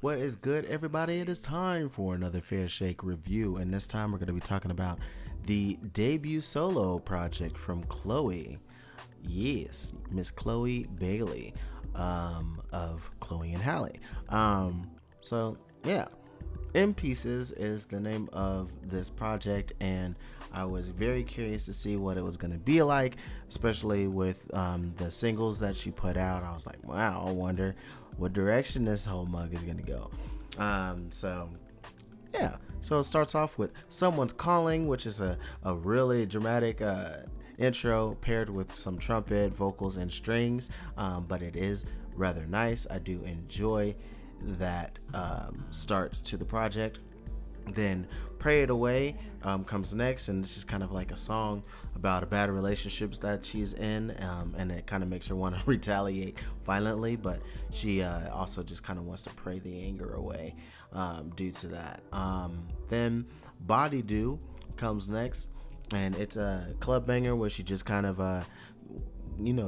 What is good, everybody? It is time for another Fair Shake review, and this time we're going to be talking about the debut solo project from Chloe. Yes, Miss Chloe Bailey, of Chloe and Halle. Yeah, In Pieces is the name of this project, and I was very curious to see what it was going to be like, especially with the singles that she put out. I was like, wow, I wonder what direction this whole mug is going to go. Yeah, so it starts off with Someone's Calling, which is a really dramatic intro paired with some trumpet, vocals, and strings, but it is rather nice. I do enjoy that start to the project. Then Pray It Away comes next, and this is kind of like a song about a bad relationships that she's in, and it kind of makes her want to retaliate violently, but she also just kind of wants to pray the anger away due to that. Then Body Do comes next, and it's a club banger where she just kind of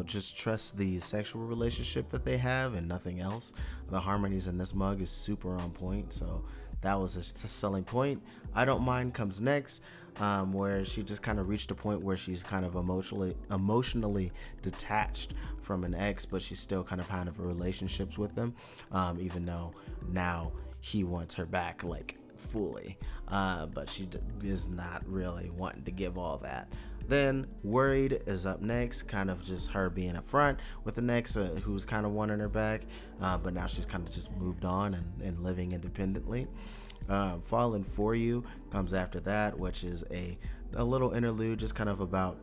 just trust the sexual relationship that they have and nothing else. The harmonies in this mug is super on point, so that was a selling point. I Don't Mind comes next, where she just kind of reached a point where she's kind of emotionally detached from an ex, but she's still kind of relationships with them, even though now he wants her back like fully, but she is not really wanting to give all that. Then Worried is up next, kind of just her being upfront with the next who's kind of wanting her back, but now she's kind of just moved on and living independently. Falling For You comes after that, which is a little interlude just kind of about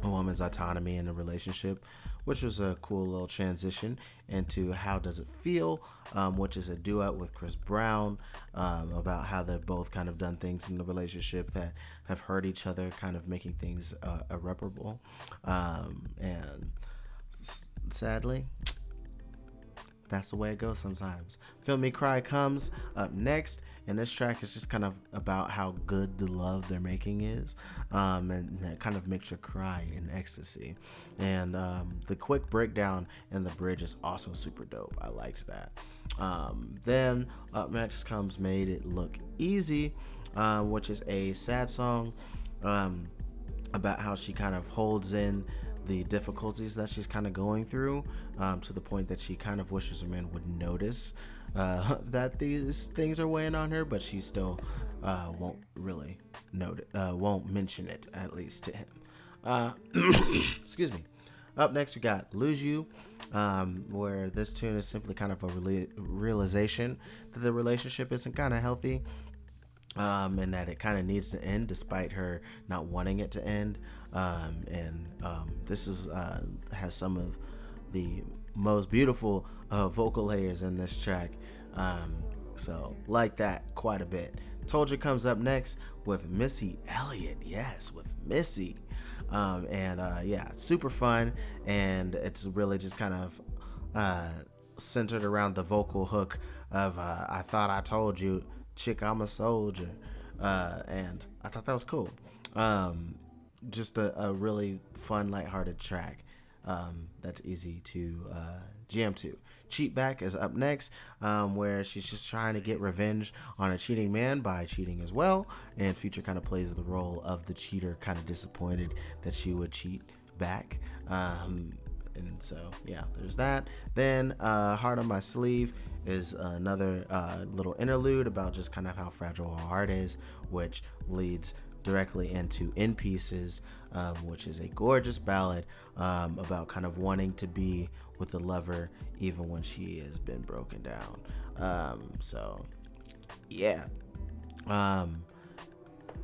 a woman's autonomy in a relationship, which was a cool little transition into How Does It Feel, which is a duet with Chris Brown, about how they've both kind of done things in the relationship that have hurt each other, kind of making things irreparable. And sadly, that's the way it goes sometimes. Feel Me Cry comes up next, and this track is just kind of about how good the love they're making is, and that kind of makes you cry in ecstasy. And the quick breakdown in the bridge is also super dope. I liked that. Then up next comes Made It Look Easy, which is a sad song about how she kind of holds in the difficulties that she's kind of going through, to the point that she kind of wishes a man would notice that these things are weighing on her, but she still won't really won't mention it, at least to him. Excuse me. Up next, we got Lose You, where this tune is simply kind of a realization that the relationship isn't kind of healthy, and that it kind of needs to end despite her not wanting it to end. This is has some of the most beautiful vocal layers in this track, so like that quite a bit. Told You comes up next with Missy Elliott. Yes, with Missy. Super fun, and it's really just kind of centered around the vocal hook of I Thought I Told You, Chick, I'm a Soldier, and I thought that was cool. Just a really fun, lighthearted track that's easy to jam to. Cheat Back is up next, where she's just trying to get revenge on a cheating man by cheating as well, and Future kind of plays the role of the cheater, kind of disappointed that she would cheat back. And so, yeah, there's that. Then Heart on My Sleeve is another little interlude about just kind of how fragile her heart is, which leads directly into In Pieces, which is a gorgeous ballad about kind of wanting to be with the lover even when she has been broken down.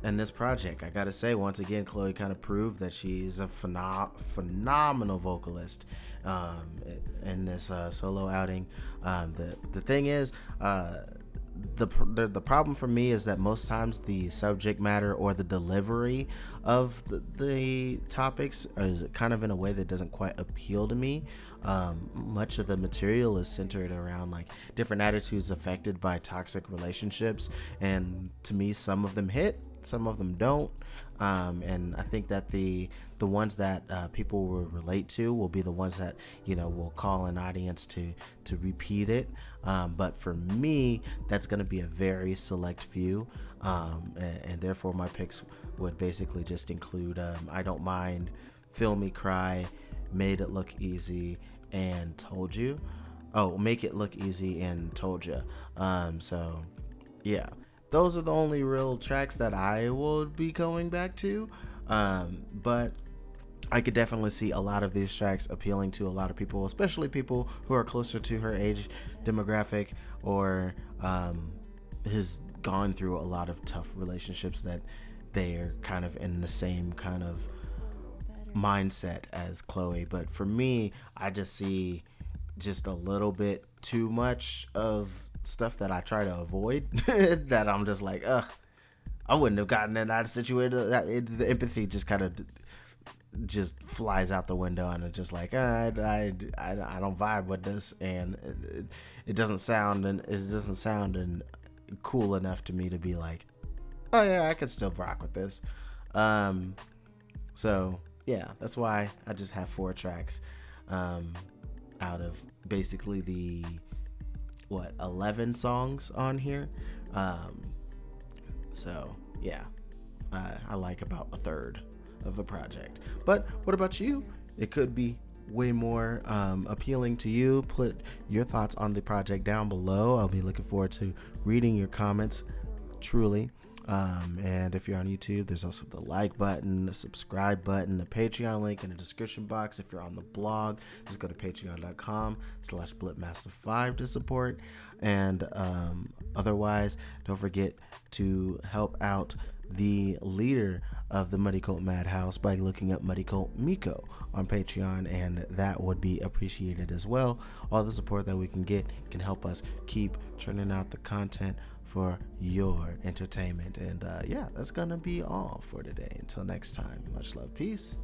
And this project, I gotta say, once again, Chloe kind of proved that she's a phenomenal vocalist in this solo outing. The thing is, the problem for me is that most times the subject matter or the delivery of the topics is kind of in a way that doesn't quite appeal to me. Much of the material is centered around like different attitudes affected by toxic relationships, and to me, some of them hit, some of them don't. And I think that the ones that people will relate to will be the ones that will call an audience to repeat it. But for me, that's going to be a very select few, and therefore my picks would basically just include I Don't Mind, Feel Me Cry, Made It Look Easy, and Told You. Oh, Make It Look Easy and Told You. So yeah, those are the only real tracks that I will be going back to. But I could definitely see a lot of these tracks appealing to a lot of people, especially people who are closer to her age demographic, or has gone through a lot of tough relationships that they're kind of in the same kind of mindset as Chloe. But for me, I just see just a little bit too much of stuff that I try to avoid that I'm just like, I wouldn't have gotten in that situation. The empathy just kind of just flies out the window, and it's just like, I don't vibe with this, and it doesn't sound cool enough to me to be like, oh yeah, I could still rock with this. So yeah, that's why I just have 4 tracks out of basically the 11 songs on here. So yeah, I like about a third of the project. But what about you? It could be way more appealing to you. Put your thoughts on the project down below. I'll be looking forward to reading your comments, truly. And if you're on YouTube, there's also the like button, the subscribe button, the Patreon link in the description box. If you're on the blog, just go to patreon.com/blipmaster5 to support. And otherwise, don't forget to help out the leader of the Muddy Cult Madhouse by looking up Muddy Cult Miko on Patreon, and that would be appreciated as well. All the support that we can get can help us keep churning out the content for your entertainment. And yeah, that's gonna be all for today. Until next time, much love, peace.